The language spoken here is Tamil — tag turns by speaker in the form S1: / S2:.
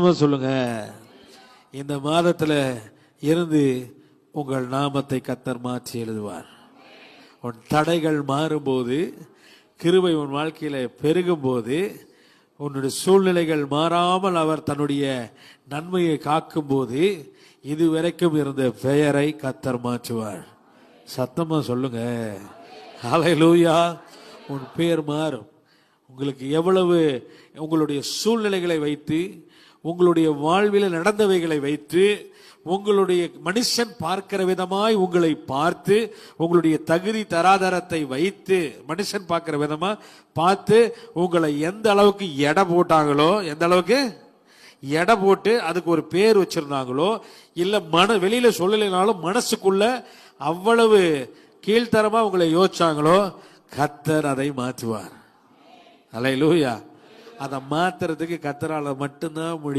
S1: சொல்லுங்க. இந்த மாதத்துல இருந்து உங்கள் நாமத்தை கர்த்தர் மாற்றி எழுதுவார். உன் தடைகள் மாறும்போது, கிருபை உன் வாழ்க்கையில பெருகும் போது, உன்னுடைய சூழ்நிலைகள் மாறாமல் அவர் தன்னுடைய நன்மையை காக்கும் போது, இதுவரைக்கும் இருந்த பெயரை கர்த்தர் மாற்றுவார். சத்தமா சொல்லுங்க. ஹல்லேலூயா. உன் பெயர் மாறும். உங்களுக்கு எவ்வளவு உங்களுடைய சூழ்நிலைகளை வைத்து, உங்களுடைய வாழ்வில் நடந்தவைகளை வைத்து, உங்களுடைய மனுஷன் பார்க்கிற விதமாய் உங்களை பார்த்து, உங்களுடைய தகுதி தராதரத்தை வைத்து மனுஷன் பார்க்கிற விதமா பார்த்து உங்களை எந்த அளவுக்கு எடை போட்டாங்களோ, எந்த அளவுக்கு எடை போட்டு அதுக்கு ஒரு பேர் வச்சிருந்தாங்களோ, இல்ல வெளியில சொல்லலைனாலும் மனசுக்குள்ள அவ்வளவு கீழ்த்தரமா உங்களை யோசிச்சாங்களோ, கர்த்தர் அதை மாற்றுவார். அல்லேலூயா. அதை மாத்துறதுக்கு கர்த்தரால மட்டும்தான் முடியும்.